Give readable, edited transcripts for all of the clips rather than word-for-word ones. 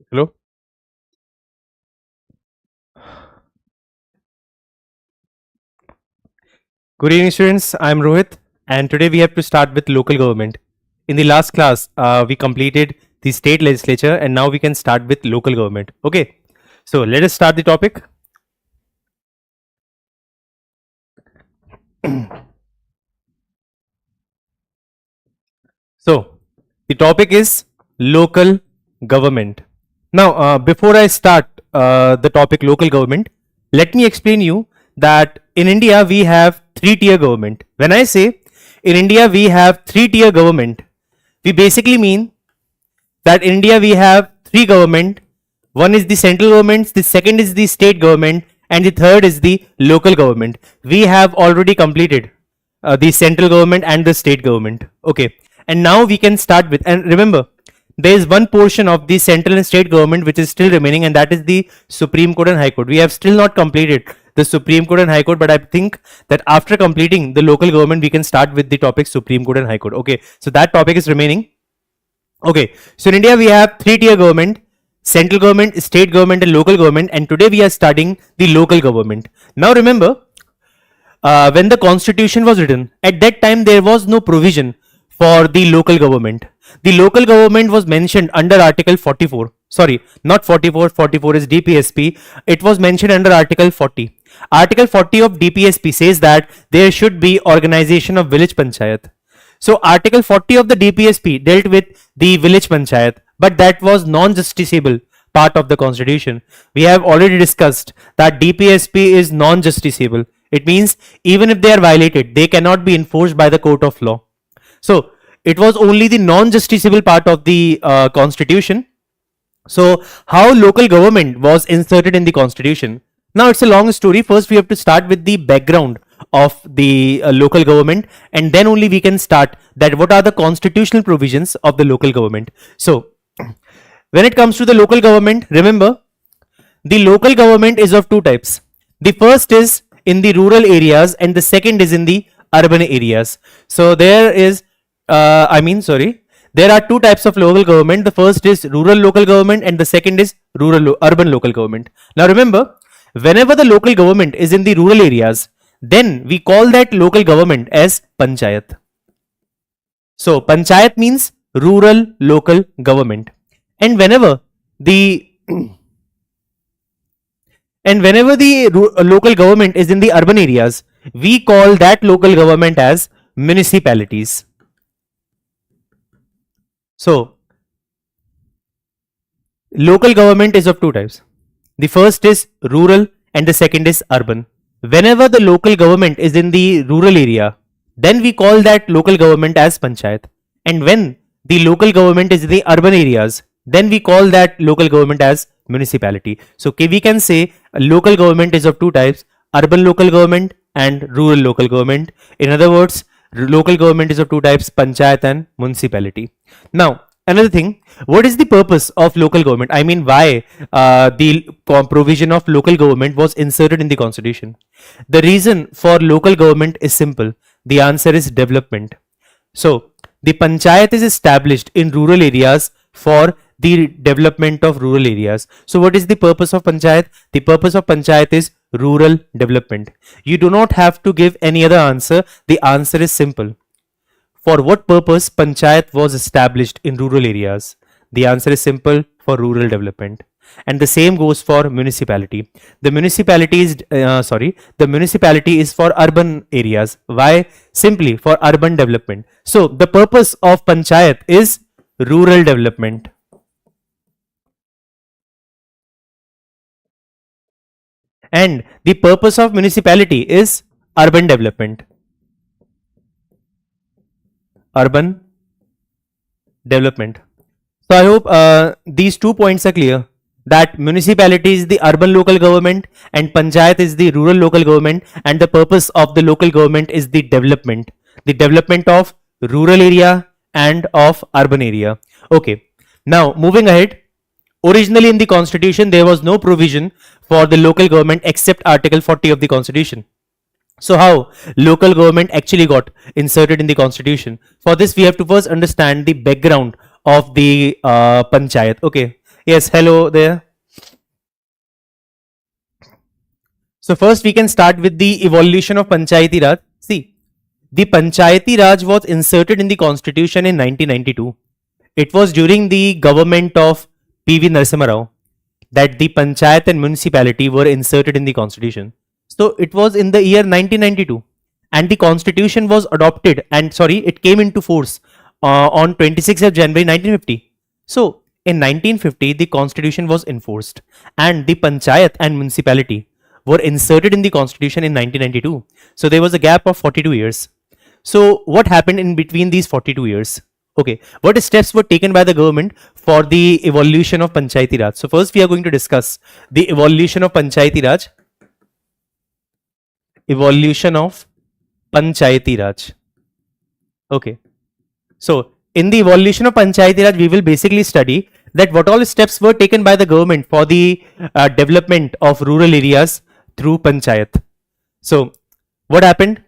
Hello. Good evening, students. I'm Rohit, and today we have to start with local government. In the last class, we completed the state legislature, and now we can start with local government. Okay. So let us start the topic. So the topic is local government. Now, before I start the topic local government, let me explain you that in India we have three-tier government. When I say in India we have three-tier government, we basically mean that in India we have three government. One is the central government, the second is the state government, and the third is the local government. We have already completed the central government and the state government. Okay, and now we can start with, and remember, there is one portion of the central and state government which is still remaining, and that is the Supreme Court and High Court. We have still not completed the Supreme Court and High Court, but I think that after completing the local government, we can start with the topic Supreme Court and High Court. Okay, so that topic is remaining. Okay, so in India we have three-tier government: central government, state government, and local government. And today we are studying the local government. Now remember, when the constitution was written, at that time there was no provision for the local government. The local government was mentioned under Article 44. Sorry, not 44. 44 is DPSP. It was mentioned under Article 40. Article 40 of DPSP says that there should be organization of village panchayat. So Article 40 of the DPSP dealt with the village panchayat, but that was non-justiciable part of the constitution. We have already discussed that DPSP is non-justiciable. It means even if they are violated, they cannot be enforced by the court of law. So it was only the non-justiciable part of the constitution. So how local government was inserted in the constitution? Now it's a long story. First we have to start with the background of the local government, and then only we can start that what are the constitutional provisions of the local government. So when it comes to the local government, remember, the local government is of two types. The first is in the rural areas and the second is in the urban areas. So there is there are two types of local government. The first is rural local government and the second is urban local government. Now remember, whenever the local government is in the rural areas, then we call that local government as panchayat. So panchayat means rural local government. And whenever the local government is in the urban areas, we call that local government as municipalities. So local government is of two types. The first is rural and the second is urban. Whenever the local government is in the rural area, then we call that local government as panchayat. And when the local government is in the urban areas, then we call that local government as municipality. So we can say local government is of two types: urban local government and rural local government. In other words, local government is of two types: panchayat and municipality. Now another thing, what is the purpose of local government? I mean, why the provision of local government was inserted in the constitution? The reason for local government is simple. The answer is development. So the panchayat is established in rural areas for the development of rural areas. So what is the purpose of panchayat? The purpose of panchayat is rural development. You do not have to give any other answer. The answer is simple. For what purpose panchayat was established in rural areas? The answer is simple: for rural development. And the same goes for municipality. The municipality is for urban areas. Why? Simply for urban development. So the purpose of panchayat is rural development. And the purpose of municipality is urban development. Urban development. So I hope these 2 points are clear, that municipality is the urban local government and panchayat is the rural local government, and the purpose of the local government is the development of rural area and of urban area. Okay, now moving ahead. Originally in the constitution there was no provision for the local government except Article 40 of the constitution. So how local government actually got inserted in the constitution? For this we have to first understand the background of the panchayat. Okay, Yes, hello there. So first we can start with the evolution of Panchayati Raj. See, the Panchayati Raj was inserted in the constitution in 1992. It was during the government of PV Narasimha Rao that the Panchayat and municipality were inserted in the constitution. So it was in the year 1992 and the constitution was adopted and it came into force on 26th of January 1950. So in 1950 the constitution was enforced and the Panchayat and municipality were inserted in the constitution in 1992. So there was a gap of 42 years. So what happened in between these 42 years? Okay, what steps were taken by the government for the evolution of Panchayati Raj? So first we are going to discuss the evolution of Panchayati Raj. Evolution of Panchayati Raj. Okay, so in the evolution of Panchayati Raj, we will basically study that what all steps were taken by the government for the development of rural areas through Panchayat. So what happened?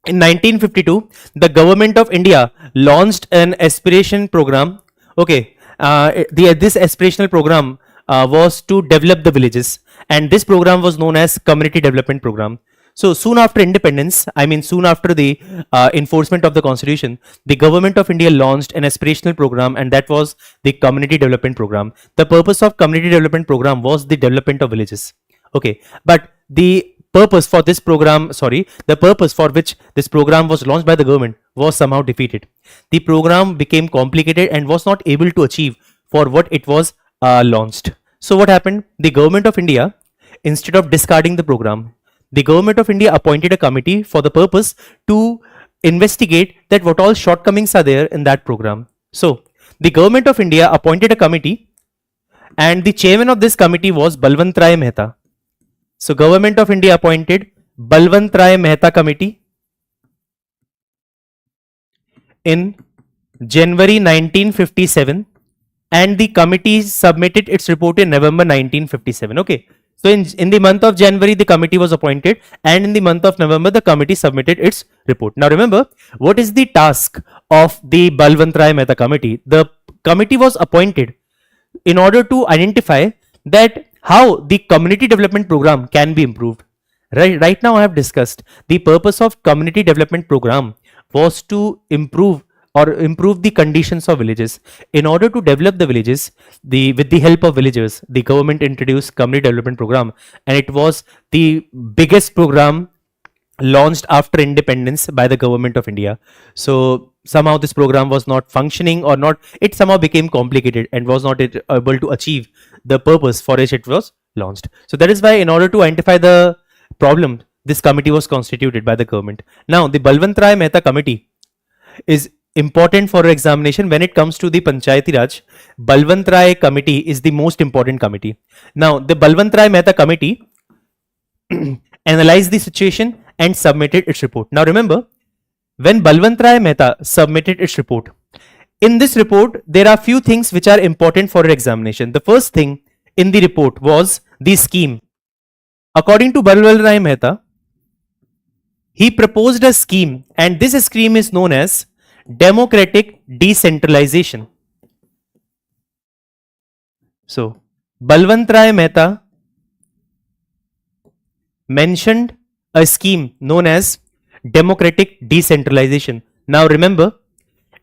In 1952, the government of India launched an aspiration program. Okay, this aspirational program was to develop the villages, and this program was known as Community Development Program. So soon after independence, soon after the enforcement of the constitution, the government of India launched an aspirational program, and that was the Community Development Program. The purpose of Community Development Program was the development of villages. Okay, but the purpose for this program, the purpose for which this program was launched by the government was somehow defeated. The program became complicated and was not able to achieve for what it was launched. So what happened? The government of India, instead of discarding the program, the government of India appointed a committee for the purpose to investigate that what all shortcomings are there in that program. So the government of India appointed a committee and the chairman of this committee was Balwant Rai Mehta. So government of India appointed Balwant Rai Mehta committee in January 1957 and the committee submitted its report in November 1957. Okay. So in the month of January, the committee was appointed and in the month of November, the committee submitted its report. Now remember, what is the task of the Balwant Rai Mehta committee? The committee was appointed in order to identify that how the community development program can be improved. Right now I have discussed the purpose of community development program was to improve the conditions of villages. In order to develop the villages, with the help of villagers, the government introduced community development program, and it was the biggest program launched after independence by the government of India. So somehow this program was not functioning or not, it somehow became complicated and was not able to achieve the purpose for which it was launched. So that is why in order to identify the problem, this committee was constituted by the government. Now the Balwant Rai Mehta committee is important for examination when it comes to the Panchayati Raj. Balwant Rai committee is the most important committee. Now the Balwant Rai Mehta committee analyzed the situation and submitted its report. Now remember, when Balwant Rai Mehta submitted its report, in this report there are few things which are important for examination. The first thing in the report was the scheme. According to Balwant Rai Mehta, he proposed a scheme, and this scheme is known as democratic decentralization. So Balwant Rai Mehta mentioned a scheme known as democratic decentralization. Now remember,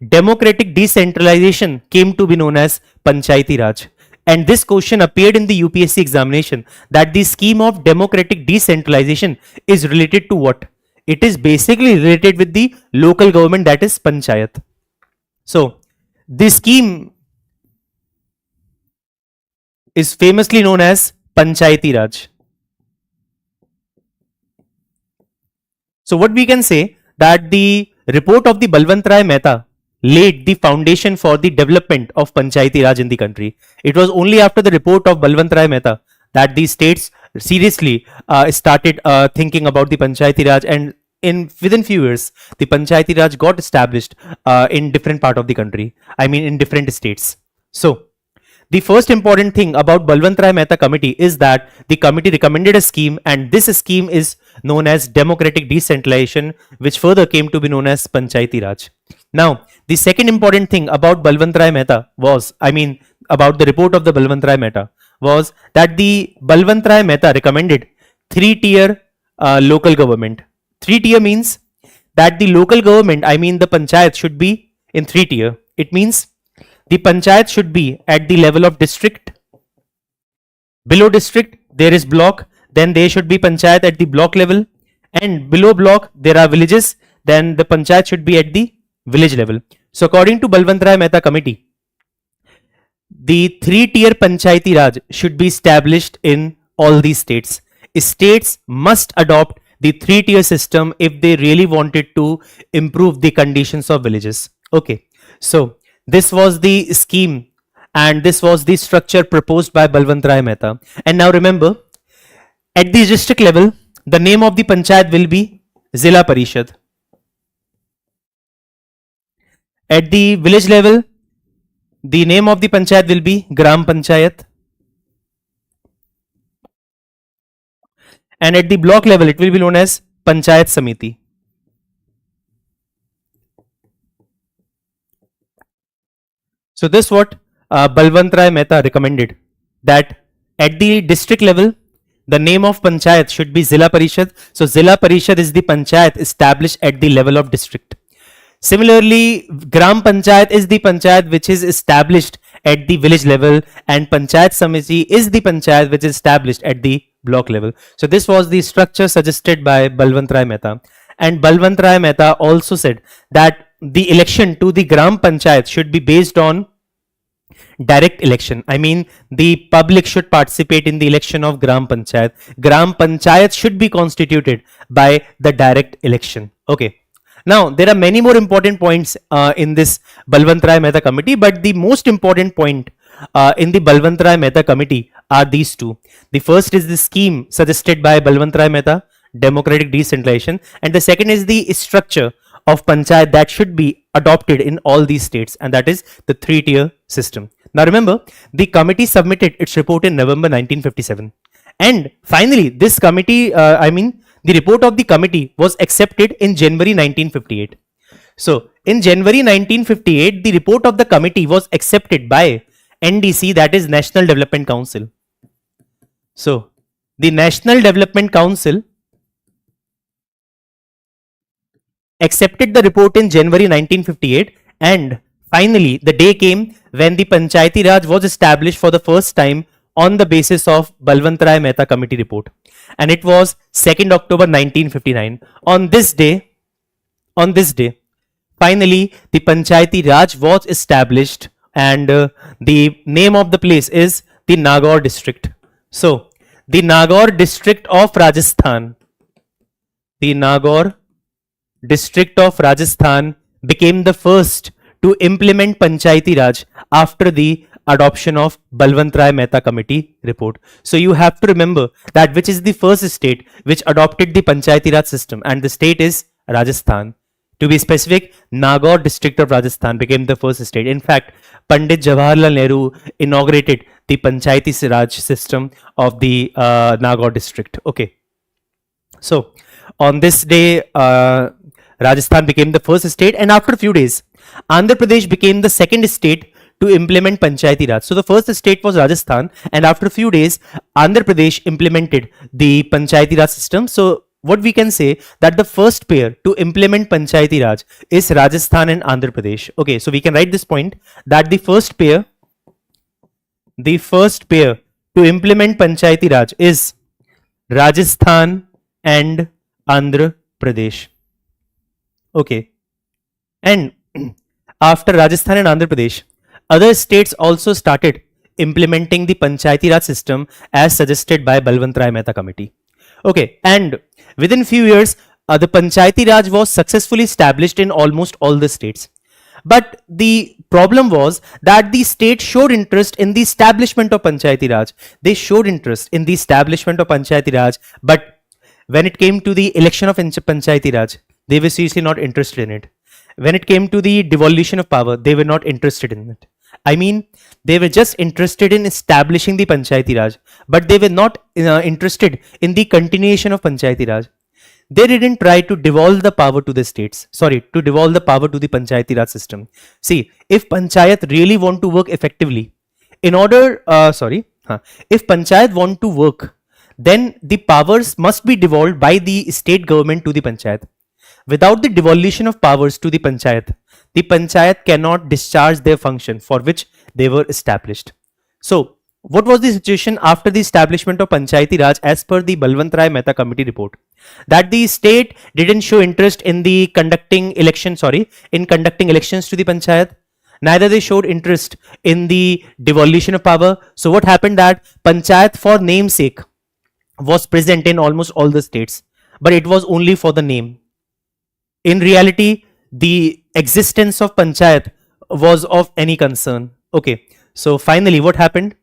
democratic decentralization came to be known as Panchayati Raj, and this question appeared in the UPSC examination, that the scheme of democratic decentralization is related to what? It is basically related with the local government, that is Panchayat. So this scheme is famously known as Panchayati Raj. So what we can say, that the report of the Balwant Rai Mehta laid the foundation for the development of Panchayati Raj in the country. It was only after the report of Balwant Rai Mehta that the states seriously started thinking about the Panchayati Raj, and within few years the Panchayati Raj got established in different part of the country, in different states. So the first important thing about Balwant Rai Mehta committee is that the committee recommended a scheme, and this scheme is known as democratic decentralization, which further came to be known as Panchayati Raj. Now the second important thing about Balwant Rai Mehta was, about the report of the Balwant Mehta was that the Balwant Mehta recommended 3-tier local government. 3-tier means that the local government, I mean the panchayat, should be in 3-tier. It means the panchayat should be at the level of district. Below district there is block, then there should be panchayat at the block level, and below block there are villages, then the panchayat should be at the village level. So according to Balwant Mehta committee, the 3-tier Panchayati Raj should be established in all these states. States must adopt the 3-tier system if they really wanted to improve the conditions of villages. Okay, so this was the scheme and this was the structure proposed by Balwant Mehta. And now remember, at the district level, the name of the panchayat will be Zilla Parishad. At the village level, the name of the panchayat will be Gram Panchayat. And at the block level, it will be known as Panchayat Samiti. So this what Balwant Mehta recommended, that at the district level, the name of panchayat should be Zilla Parishad. So Zilla Parishad is the panchayat established at the level of district. Similarly, Gram Panchayat is the panchayat which is established at the village level, and Panchayat Samiti is the panchayat which is established at the block level. So this was the structure suggested by Balwant Mehta. And Balwant Mehta also said that the election to the Gram Panchayat should be based on direct election. I mean, the public should participate in the election of Gram Panchayat. Gram Panchayat should be constituted by the direct election. Okay. Now, there are many more important points in this Balwant Mehta committee, but the most important point in the Balwant Mehta committee are these two. The first is the scheme suggested by Balwant Mehta, democratic decentralization, and the second is the structure of panchayat that should be adopted in all these states, and that is the 3-tier system. Now remember, the committee submitted its report in November 1957, and finally this committee, the report of the committee was accepted in January 1958. So in January 1958, the report of the committee was accepted by NDC, that is National Development Council. So the National Development Council accepted the report in January 1958, and finally the day came when the Panchayati Raj was established for the first time on the basis of Balwant Mehta committee report, and it was 2nd October 1959. On this day, finally the Panchayati Raj was established, and the name of the place is the Nagaur district. So the Nagaur district of Rajasthan, the Nagaur district of Rajasthan became the first to implement Panchayati Raj after the adoption of Balwant Mehta committee report. So you have to remember that which is the first state which adopted the Panchayati Raj system, and the state is Rajasthan. To be specific, Nagaur district of Rajasthan became the first state. In fact, Pandit Jawaharlal Nehru inaugurated the Panchayati Raj system of the Nagaur district. Okay. So on this day, Rajasthan became the first state, and after a few days, Andhra Pradesh became the second state to implement Panchayati Raj. So the first state was Rajasthan, and after a few days, Andhra Pradesh implemented the Panchayati Raj system. So what we can say that the first pair to implement Panchayati Raj is Rajasthan and Andhra Pradesh. Okay, so we can write this point that the first pair to implement Panchayati Raj is Rajasthan and Andhra Pradesh. Okay, and after Rajasthan and Andhra Pradesh, other states also started implementing the Panchayati Raj system as suggested by Balwant Mehta committee. Okay, and within few years, the Panchayati Raj was successfully established in almost all the states. But the problem was that the state showed interest in the establishment of Panchayati Raj. They showed interest in the establishment of Panchayati Raj, but when it came to the election of Panchayati Raj, they were seriously not interested in it. When it came to the devolution of power, they were not interested in it. I mean, they were just interested in establishing the Panchayati Raj, but they were not interested in the continuation of Panchayati Raj. They didn't try to devolve the power to the states. Sorry, to devolve the power to the Panchayati Raj system. See, if Panchayat really want to work effectively, in order, if panchayat want to work, then the powers must be devolved by the state government to the panchayat. Without the devolution of powers to the panchayat cannot discharge their function for which they were established. So, what was the situation after the establishment of Panchayati Raj as per the Balwant Rai Mehta Committee report? That the state didn't show interest in the conducting elections to the panchayat. Neither they showed interest in the devolution of power. So what happened that panchayat for namesake was present in almost all the states, but it was only for the name. In reality, the existence of panchayat was of any concern. Okay, so finally what happened?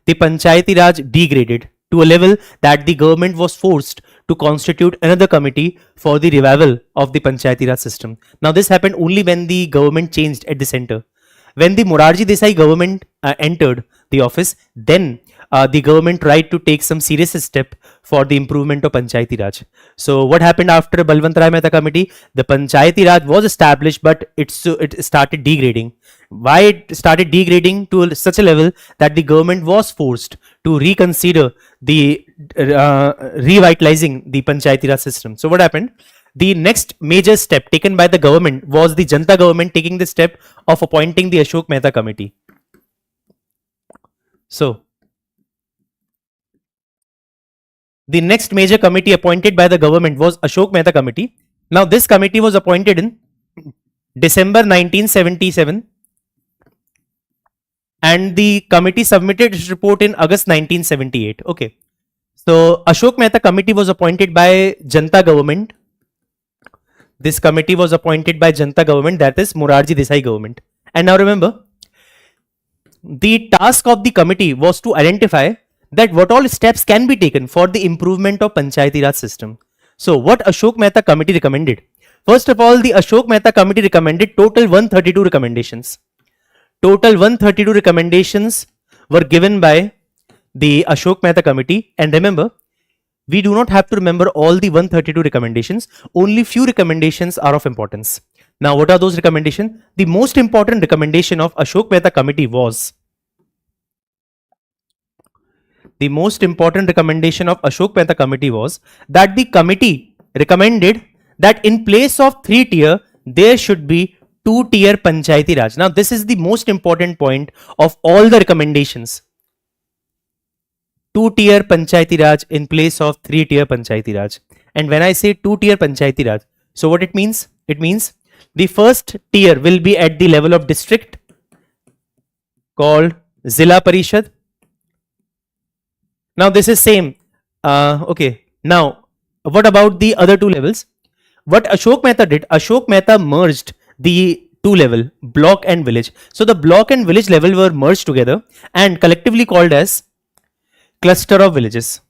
The Panchayati Raj degraded to a level that the government was forced to constitute another committee for the revival of the Panchayati Raj system. Now this happened only when the government changed at the center. When the Morarji Desai government entered the office, then the government tried to take some serious step for the improvement of Panchayati Raj. So what happened after Balwant Rai Mehta Committee? The Panchayati Raj was established, but it started degrading. Why it started degrading to such a level that the government was forced to reconsider the revitalizing the Panchayati Raj system. So what happened? The next major step taken by the government was the Janta government taking the step of appointing the Ashok Mehta Committee. So the next major committee appointed by the government was Ashok Mehta Committee. Now this committee was appointed in December 1977 and the committee submitted its report in August 1978. Okay, so Ashok Mehta Committee was appointed by Janta government. This committee was appointed by Janta government, that is Morarji Desai government. And now remember, the task of the committee was to identify that what all steps can be taken for the improvement of Panchayati Raj system. So what Ashok Mehta Committee recommended? First of all, the Ashok Mehta Committee recommended total 132 recommendations. Total 132 recommendations were given by the Ashok Mehta Committee. And remember, we do not have to remember all the 132 recommendations. Only few recommendations are of importance. Now, what are those recommendations? The most important recommendation of Ashok Mehta Committee was that the committee recommended that in place of 3-tier, there should be 2-tier Panchayati Raj. Now, this is the most important point of all the recommendations. 2-tier Panchayati Raj in place of 3-tier Panchayati Raj. And when I say 2-tier Panchayati Raj, so what it means? It means the first tier will be at the level of district called Zilla Parishad. Now this is same. Okay. Now what about the other two levels? What Ashok Mehta did, Ashok Mehta merged the two level, block and village. So the block and village level were merged together and collectively called as cluster of villages.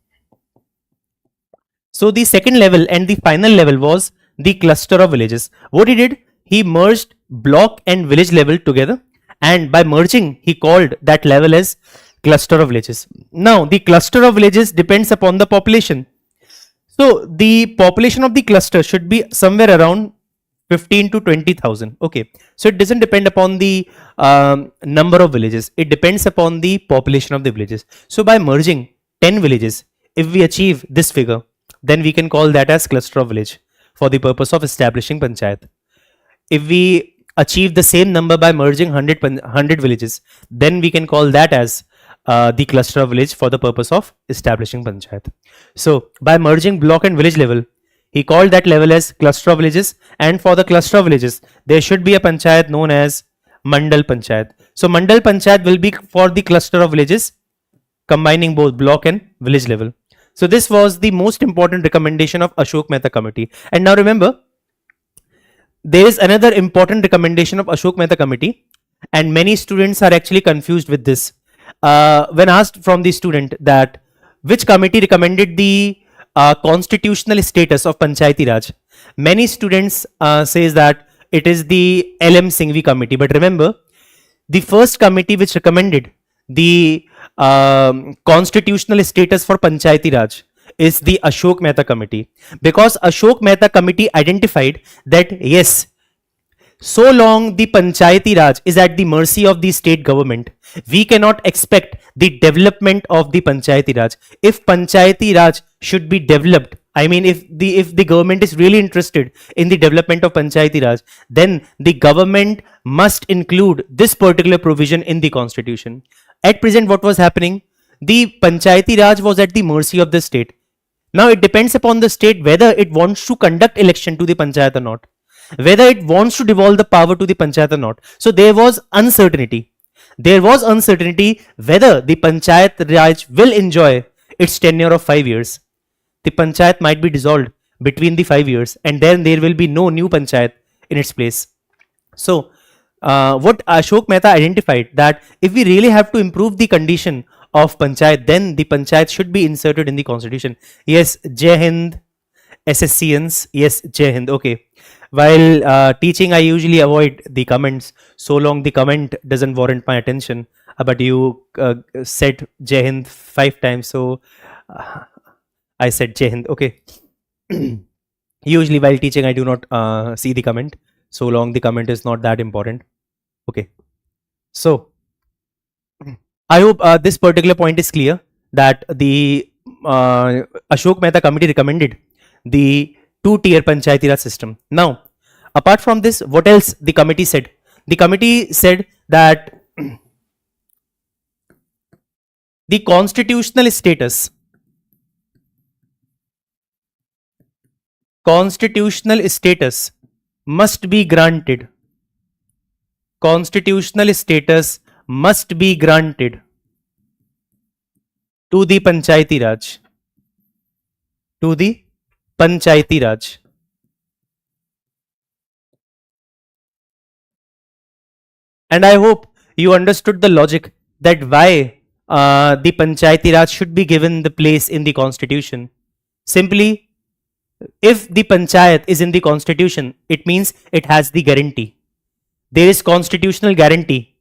So the second level and the final level was the cluster of villages. What he did, he merged block and village level together, and by merging he called that level as cluster of villages. Now the cluster of villages depends upon the population. So the population of the cluster should be somewhere around 15 to 20,000. Okay, so it doesn't depend upon the number of villages, it depends upon the population of the villages. So by merging 10 villages, if we achieve this figure, then we can call that as cluster of village for the purpose of establishing panchayat. If we achieve the same number by merging 100 villages, then we can call that as the cluster of village for the purpose of establishing panchayat. So by merging block and village level, he called that level as cluster of villages, and for the cluster of villages there should be a panchayat known as Mandal Panchayat. So Mandal Panchayat will be for the cluster of villages combining both block and village level. So this was the most important recommendation of Ashok Mehta Committee. And now remember, there is another important recommendation of Ashok Mehta Committee, and many students are actually confused with this. When asked from the student that which committee recommended the constitutional status of Panchayati Raj, many students says that it is the LM Singhvi committee. But remember, the first committee which recommended the constitutional status for Panchayati Raj is the Ashok Mehta Committee, because Ashok Mehta Committee identified that yes, so long the Panchayati Raj is at the mercy of the state government, we cannot expect the development of the Panchayati Raj. If Panchayati Raj should be developed, I mean, if the government is really interested in the development of Panchayati Raj, then the government must include this particular provision in the constitution. At present, what was happening? The Panchayati Raj was at the mercy of the state. Now it depends upon the state whether it wants to conduct election to the Panchayat or not, whether it wants to devolve the power to the Panchayat or not. So there was uncertainty. There was uncertainty whether the Panchayat Raj will enjoy its tenure of 5 years. The Panchayat might be dissolved between the 5 years, and then there will be no new Panchayat in its place. So what Ashok Mehta identified, that if we really have to improve the condition of Panchayat, then the Panchayat should be inserted in the constitution. Yes, Jai Hind, SSCNs, yes, Jai Hind, okay. While teaching, I usually avoid the comments so long the comment doesn't warrant my attention. But you said Jai Hind 5 times, so I said Jai Hind, okay. Usually while teaching, I do not see the comment so long the comment is not that important. Okay. So I hope this particular point is clear, that the Ashok Mehta committee recommended the 2-tier Panchayati Raj system. Now, apart from this, what else the committee said? The committee said that the constitutional status must be granted. Constitutional status must be granted to the Panchayati Raj. To the Panchayati Raj. And I hope you understood the logic that why the Panchayati Raj should be given the place in the constitution. Simply, if the Panchayat is in the constitution, it means it has the guarantee. There is constitutional guarantee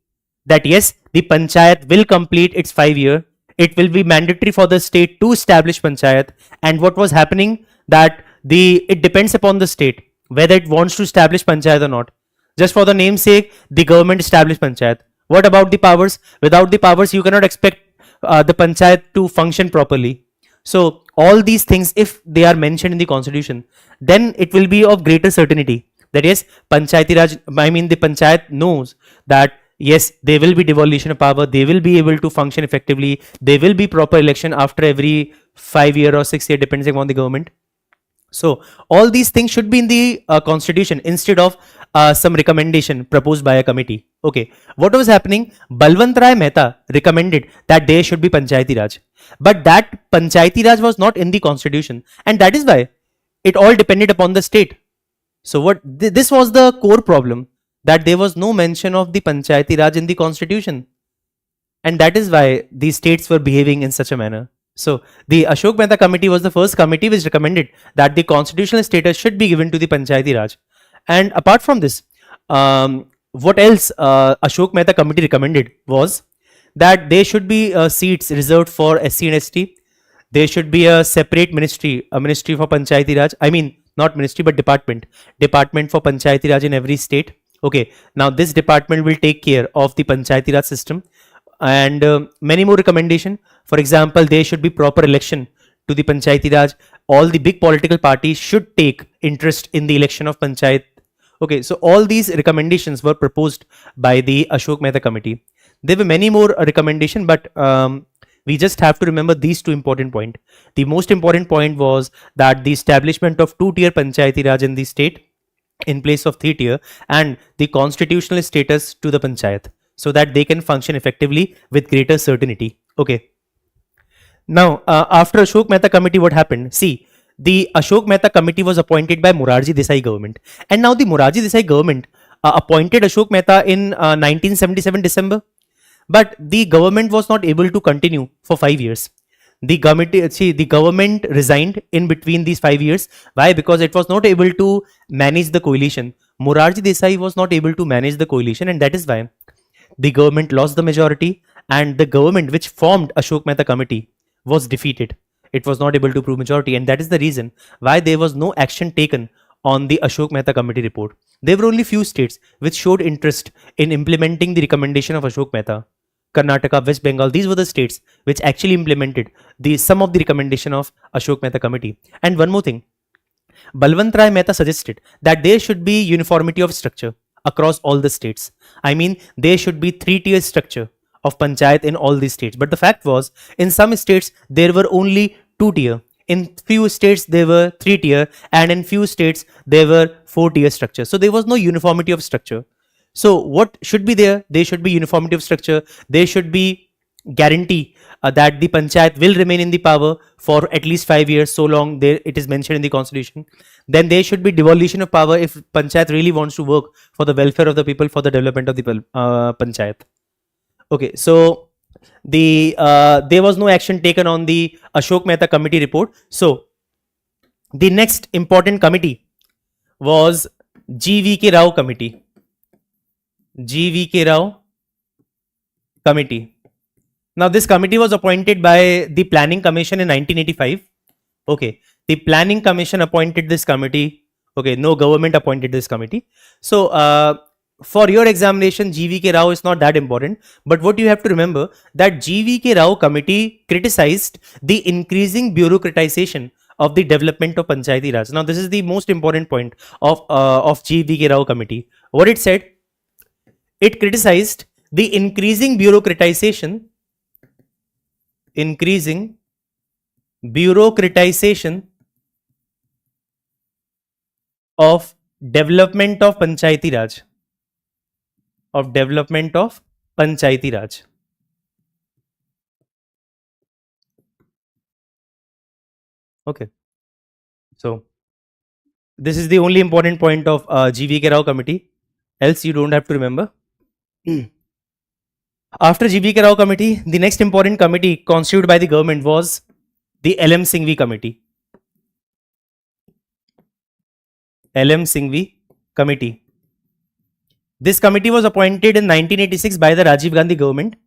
that yes, the Panchayat will complete its 5 year. It will be mandatory for the state to establish Panchayat. And what was happening, that it depends upon the state whether it wants to establish Panchayat or not. Just for the name's sake, the government established Panchayat. What about the powers? Without the powers, you cannot expect the Panchayat to function properly. So all these things, if they are mentioned in the constitution, then it will be of greater certainty that yes, Panchayati Raj, I mean the Panchayat knows that yes, there will be devolution of power, they will be able to function effectively, there will be proper election after every 5 year or 6 year, depending on the government. So all these things should be in the constitution instead of some recommendation proposed by a committee. Okay, what was happening? Balwant Rai Mehta recommended that there should be Panchayati Raj, but that Panchayati Raj was not in the constitution, and that is why it all depended upon the state. So this was the core problem, that there was no mention of the Panchayati Raj in the constitution, and that is why the states were behaving in such a manner. So the Ashok Mehta committee was the first committee which recommended that the constitutional status should be given to the Panchayati Raj. And apart from this, what else Ashok Mehta committee recommended was that there should be seats reserved for SC and ST. There should be a separate ministry, a ministry for Panchayati Raj. I mean, not ministry, but department for Panchayati Raj in every state. Okay, now this department will take care of the Panchayati Raj system, and many more recommendation. For example, there should be proper election to the Panchayati Raj. All the big political parties should take interest in the election of Panchayat. Okay, so all these recommendations were proposed by the Ashok Mehta committee. There were many more recommendations, but we just have to remember these 2 important points. The most important point was that the establishment of 2-tier Panchayati Raj in the state in place of 3-tier, and the constitutional status to the Panchayat, so that they can function effectively with greater certainty. Okay. Now, after Ashok Mehta committee, what happened? See, the Ashok Mehta committee was appointed by Morarji Desai government, and now the Morarji Desai government appointed Ashok Mehta in 1977 December, but the government was not able to continue for 5 years. The government resigned in between these 5 years. Why? Because it was not able to manage the coalition. Morarji Desai was not able to manage the coalition, and that is why the government lost the majority, and the government which formed Ashok Mehta committee was defeated. It was not able to prove majority, and that is the reason why there was no action taken on the Ashok Mehta Committee report. There were only few states which showed interest in implementing the recommendation of Ashok Mehta. Karnataka, West Bengal, these were the states which actually implemented some of the recommendation of Ashok Mehta Committee. And one more thing, Balwant Rai Mehta suggested that there should be uniformity of structure across all the states. I mean, there should be three-tier structure of panchayat in all these states. But the fact was, in some states, there were only two-tier. In few states, there were three-tier, and in few states, there were four-tier structure. So there was no uniformity of structure. So what should be there? There should be uniformity of structure. There should be guarantee that the panchayat will remain in the power for at least 5 years, so long there it is mentioned in the constitution. Then there should be devolution of power if panchayat really wants to work for the welfare of the people, for the development of the panchayat. Okay, so there was no action taken on the Ashok Mehta committee report. So the next important committee was GVK Rao committee. GVK Rao committee. Now this committee was appointed by the Planning Commission in 1985. Okay, the Planning Commission appointed this committee. Okay, no government appointed this committee. So for your examination, GVK Rao is not that important. But what you have to remember that GVK Rao committee criticized the increasing bureaucratization of the development of Panchayati Raj. Now this is the most important point of GVK Rao committee. What it said, it criticized the increasing bureaucratization of development of Panchayati Raj. Okay, so this is the only important point of GVK Rao committee, else you don't have to remember. After GVK Rao committee, the next important committee constituted by the government was the LM Singhvi committee. LM Singhvi committee. This committee was appointed in 1986 by the Rajiv Gandhi government.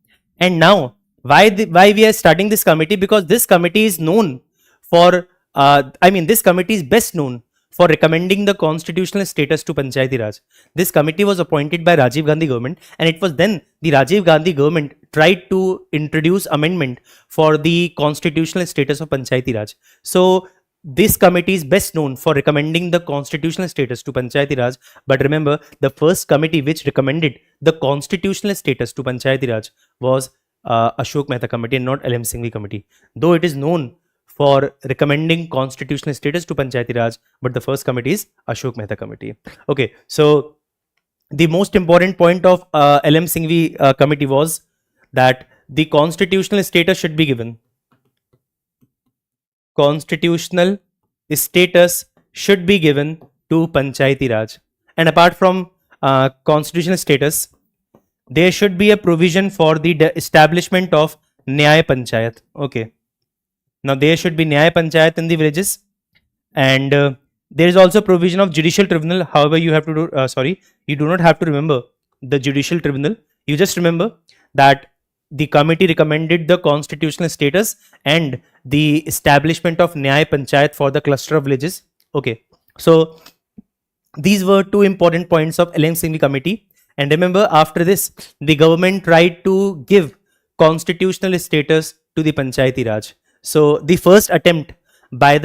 And now, why we are starting this committee? Because this committee is known for, this committee is best known for recommending the constitutional status to Panchayati Raj. This committee was appointed by Rajiv Gandhi government, and it was then the Rajiv Gandhi government tried to introduce amendment for the constitutional status of Panchayati Raj. So this committee is best known for recommending the constitutional status to Panchayati Raj. But remember, the first committee which recommended the constitutional status to Panchayati Raj was Ashok Mehta committee and not LM Singhvi committee. Though it is known for recommending constitutional status to Panchayati Raj, but the first committee is Ashok Mehta committee. Okay, so the most important point of LM Singhvi committee was that the constitutional status should be given. Constitutional status should be given to Panchayati Raj. And apart from constitutional status, there should be a provision for the establishment of Nyaya Panchayat. Okay. Now there should be Nyaya Panchayat in the villages, and there is also provision of judicial tribunal. However, you have to do, you do not have to remember the judicial tribunal. You just remember that the committee recommended the constitutional status and the establishment of Nyaya Panchayat for the cluster of villages. Okay, so these were two important points of LM Singhvi committee. And remember, after this, the government tried to give constitutional status to the Panchayati Raj. So the first attempt by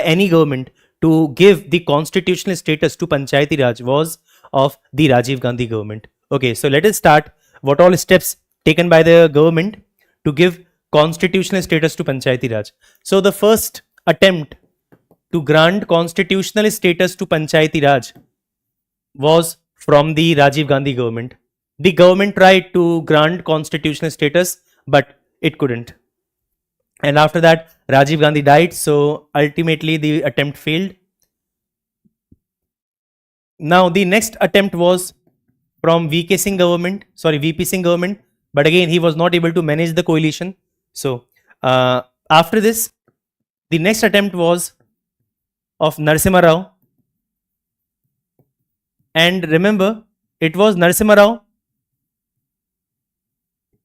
any government to give the constitutional status to Panchayati Raj was of the Rajiv Gandhi government. Okay, so let us start what all steps taken by the government to give constitutional status to Panchayati Raj. So the first attempt to grant constitutional status to Panchayati Raj was from the Rajiv Gandhi government. The government tried to grant constitutional status, but it couldn't. And after that, Rajiv Gandhi died, so ultimately the attempt failed. Now the next attempt was from VP Singh government, but again he was not able to manage the coalition. So after this, the next attempt was of Narasimha Rao. And remember, it was Narasimha Rao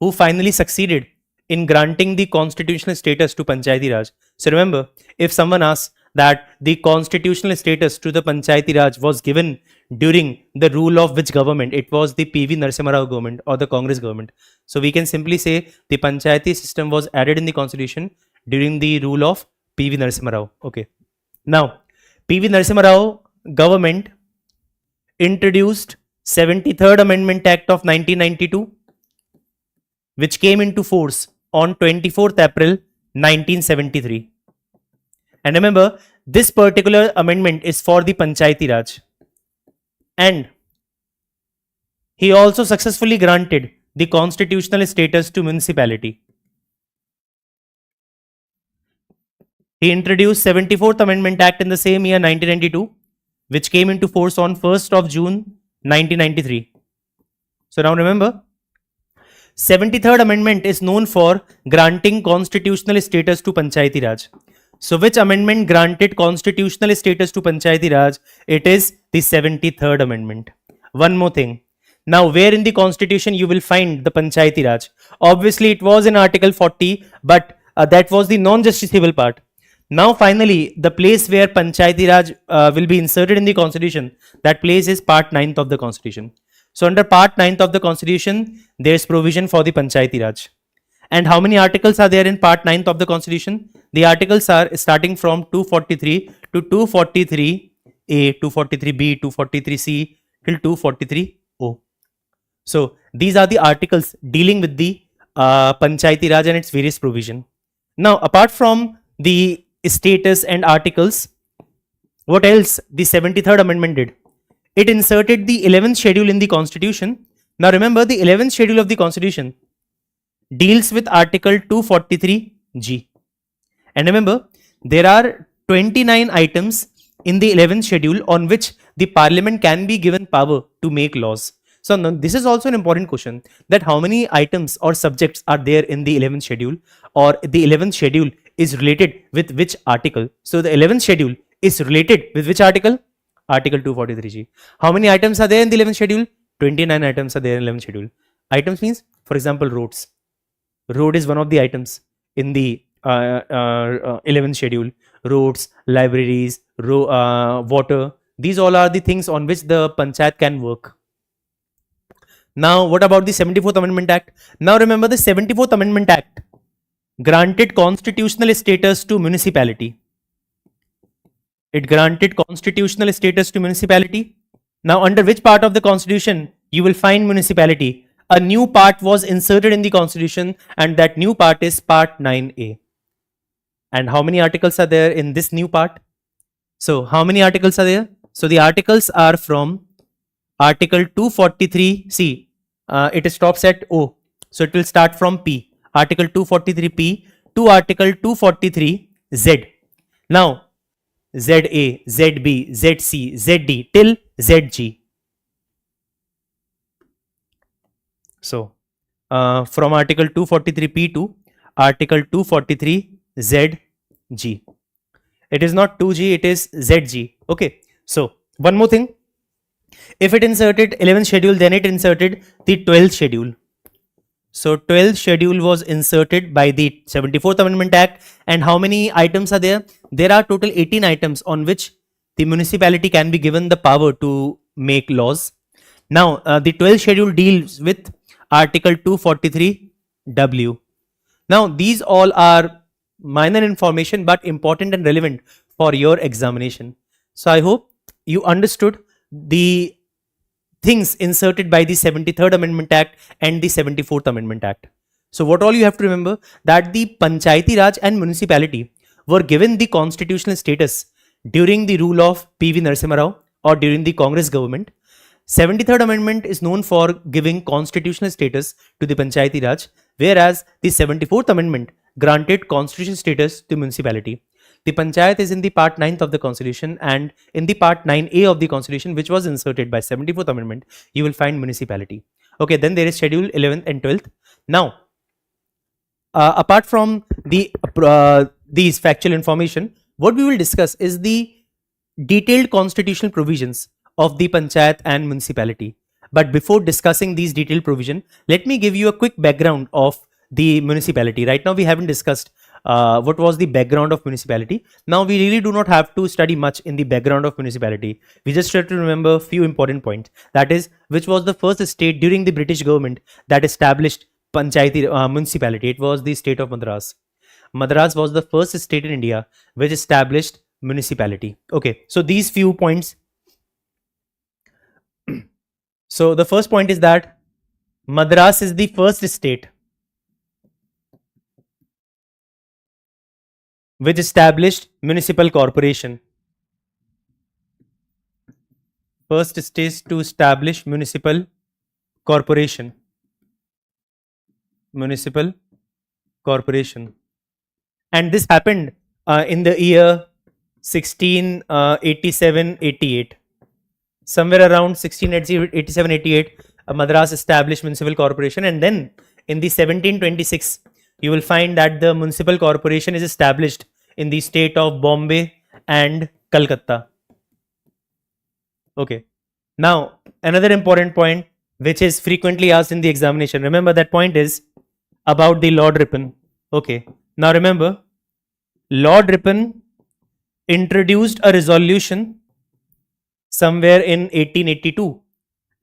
who finally succeeded in granting the constitutional status to Panchayati Raj. So remember, if someone asks that the constitutional status to the Panchayati Raj was given during the rule of which government? It was the PV Narasimha Rao government or the Congress government. So we can simply say the Panchayati system was added in the constitution during the rule of PV Narasimha Rao. Okay. Now, PV Narasimha Rao government introduced 73rd Amendment Act of 1992, which came into force on 24th April 1973. And remember, this particular amendment is for the Panchayati Raj. And he also successfully granted the constitutional status to municipality. He introduced 74th Amendment Act in the same year 1992, which came into force on 1st of June 1993. So now remember, 73rd Amendment is known for granting constitutional status to Panchayati Raj. So which amendment granted constitutional status to Panchayati Raj? It is the 73rd Amendment. One more thing. Now, where in the constitution you will find the Panchayati Raj? Obviously, it was in Article 40, but that was the non-justiciable part. Now, finally, the place where Panchayati Raj will be inserted in the constitution, that place is Part 9th of the constitution. So, under Part 9th of the constitution, there is provision for the Panchayati Raj. And how many articles are there in Part 9th of the constitution? The articles are starting from 243 to 243A, 243B, 243C till 243O. So these are the articles dealing with the Panchayati Raj and its various provision. Now, apart from the status and articles, what else the 73rd Amendment did? It inserted the 11th schedule in the constitution. Now remember, the 11th schedule of the constitution deals with Article 243G. And remember, there are 29 items in the 11th schedule on which the parliament can be given power to make laws. So now, this is also an important question, that how many items or subjects are there in the 11th schedule, or the 11th schedule is related with which article. So the 11th schedule is related with which article? Article 243G. How many items are there in the 11th schedule? 29 items are there in 11th schedule. Items means, for example, roads. Road is one of the items in the 11th schedule. Roads, libraries, water, these all are the things on which the panchayat can work. Now, what about the 74th Amendment Act? Now remember, the 74th Amendment Act granted constitutional status to municipality. It granted constitutional status to municipality. Now, under which part of the constitution you will find municipality? A new part was inserted in the constitution, and that new part is Part 9A. And how many articles are there in this new part? So, how many articles are there? So, the articles are from Article 243C. It stops at O. So, it will start from P. Article 243P to Article 243Z. Now, ZA, ZB, ZC, ZD till ZG. So, from Article 243P to Article 243ZG. It is not 2G, it is ZG. Okay. So, one more thing. If it inserted 11th schedule, then it inserted the 12th schedule. So, 12th schedule was inserted by the 74th Amendment Act. And how many items are there? There are total 18 items on which the municipality can be given the power to make laws. Now, the 12th schedule deals with Article 243W. Now, these all are minor information but important and relevant for your examination. So, I hope you understood the things inserted by the 73rd Amendment Act and the 74th Amendment Act. So, what all you have to remember, that the Panchayati Raj and municipality were given the constitutional status during the rule of PV Narasimha Rao or during the Congress government. 73rd Amendment is known for giving constitutional status to the Panchayati Raj, whereas the 74th Amendment granted constitutional status to municipality. The Panchayat is in the Part 9th of the Constitution, and in the Part 9A of the Constitution, which was inserted by 74th Amendment, you will find municipality. Okay, then there is Schedule 11th and 12th. Now, apart from these factual information, what we will discuss is the detailed constitutional provisions of the Panchayat and municipality. But before discussing these detailed provision, let me give you a quick background of the municipality. Right now, we haven't discussed what was the background of municipality. Now we really do not have to study much in the background of municipality. We just have to remember a few important points. That is, which was the first state during the British government that established Panchayati municipality. It was the state of Madras. Madras was the first state in India which established municipality. Okay, so these few points. So the first point is that Madras is the first state which established municipal corporation. First state to establish municipal corporation. Municipal corporation. And this happened in the year 1687-88. Somewhere around 1687-88, Madras established municipal corporation, and then in the 1726, you will find that the municipal corporation is established in the state of Bombay and Calcutta. Okay. Now, another important point which is frequently asked in the examination. Remember, that point is about the Lord Ripon. Okay. Now remember, Lord Ripon introduced a resolution somewhere in 1882,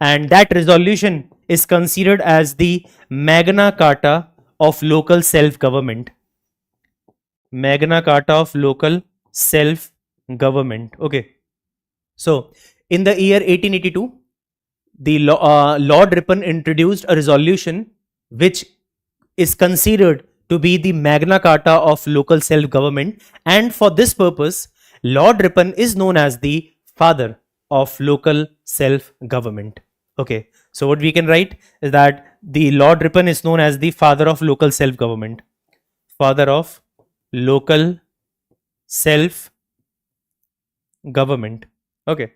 and that resolution is considered as the Magna Carta of local self-government. Magna Carta of local self-government. Okay. So, in the year 1882, the Lord Ripon introduced a resolution which is considered to be the Magna Carta of local self-government, and for this purpose, Lord Ripon is known as the father of local self-government. Okay, so what we can write is that the Lord Ripon is known as the father of local self-government. Father of local self-government. Okay.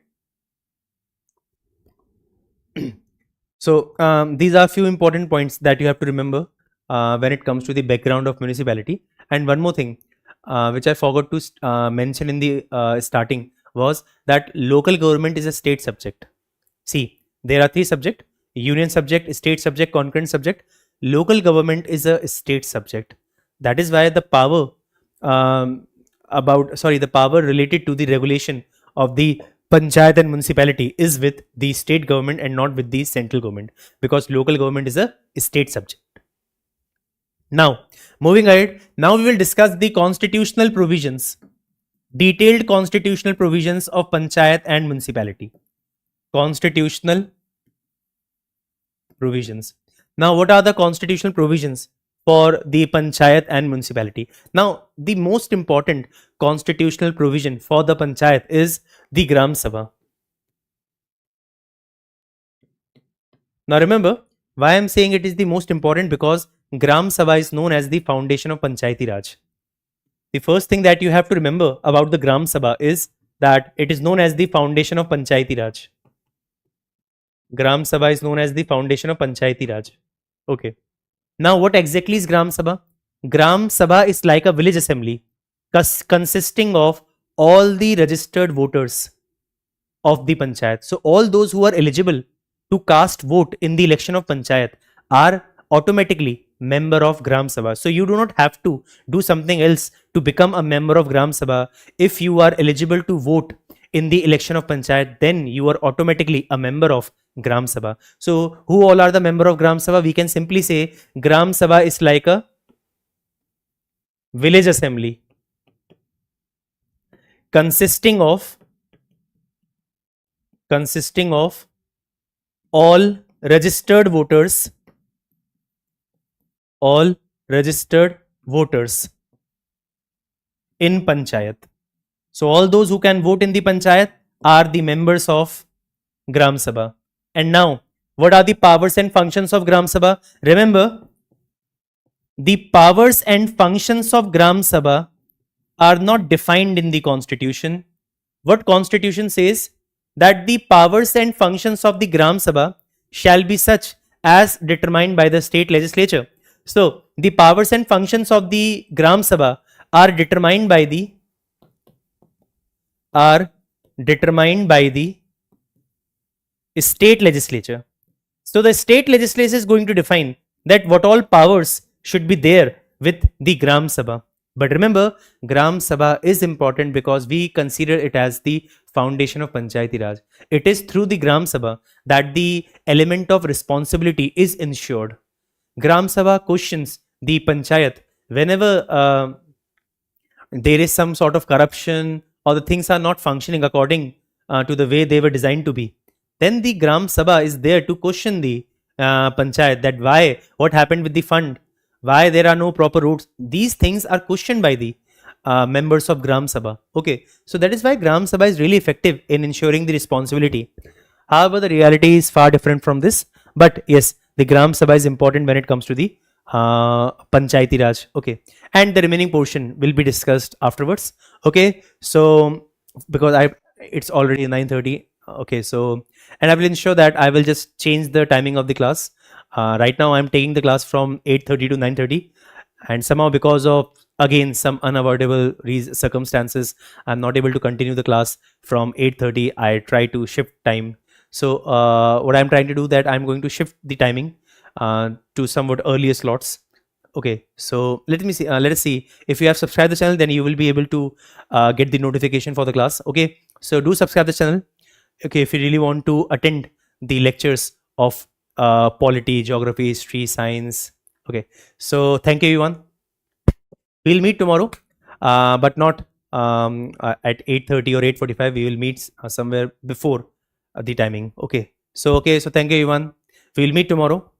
So these are few important points that you have to remember when it comes to the background of municipality. And one more thing which I forgot to mention in the starting was that local government is a state subject. See, there are three subjects: union subject, state subject, concurrent subject. Local government is a state subject. That is why the power the power related to the regulation of the panchayat and municipality is with the state government and not with the central government, because local government is a state subject. Now, moving ahead, now we will discuss the constitutional provisions, detailed constitutional provisions of panchayat and municipality. Constitutional provisions. Now, what are the constitutional provisions for the panchayat and municipality? Now, the most important constitutional provision for the panchayat is the Gram Sabha. Now, remember, why I am saying it is the most important, because Gram Sabha is known as the foundation of Panchayati Raj. The first thing that you have to remember about the Gram Sabha is that it is known as the foundation of Panchayati Raj. Gram Sabha is known as the foundation of Panchayati Raj. Okay. Now, what exactly is Gram Sabha? Gram Sabha is like a village assembly consisting of all the registered voters of the panchayat. So, all those who are eligible to cast vote in the election of panchayat are automatically member of Gram Sabha. So, you do not have to do something else to become a member of Gram Sabha. If you are eligible to vote in the election of panchayat, then you are automatically a member of Gram Sabha. So, who all are the member of Gram Sabha? We can simply say Gram Sabha is like a village assembly consisting of all registered voters, in panchayat. So, all those who can vote in the panchayat are the members of Gram Sabha. And now, what are the powers and functions of Gram Sabha? Remember, the powers and functions of Gram Sabha are not defined in the constitution. What constitution says? That the powers and functions of the Gram Sabha shall be such as determined by the state legislature. So, the powers and functions of the Gram Sabha are determined by the state legislature. So, the state legislature is going to define that what all powers should be there with the Gram Sabha. But remember, Gram Sabha is important because we consider it as the foundation of Panchayati Raj. It is through the Gram Sabha that the element of responsibility is ensured. Gram Sabha questions the Panchayat whenever there is some sort of corruption or the things are not functioning according to the way they were designed to be. Then the Gram Sabha is there to question the Panchayat that why, what happened with the fund, why there are no proper routes. These things are questioned by the members of Gram Sabha. Okay, so that is why Gram Sabha is really effective in ensuring the responsibility. However, the reality is far different from this. But yes, the Gram Sabha is important when it comes to the Panchayati Raj. Okay, and the remaining portion will be discussed afterwards. Okay, so because it's already 9:30. Okay, so and I will ensure that I will just change the timing of the class. Right now, I'm taking the class from 8:30 to 9:30, and somehow because of again some unavoidable circumstances, I'm not able to continue the class from 8:30. I try to shift time. So what I'm trying to do that I'm going to shift the timing to somewhat earlier slots. Okay, so let me see. Let us see. If you have subscribed the channel, then you will be able to get the notification for the class. Okay, so do subscribe the channel. Okay, if you really want to attend the lectures of polity, geography, history, science. Okay, so thank you everyone. We'll meet tomorrow, but not at 8:30 or 8:45. We will meet somewhere before the timing. Okay, so thank you everyone. We'll meet tomorrow.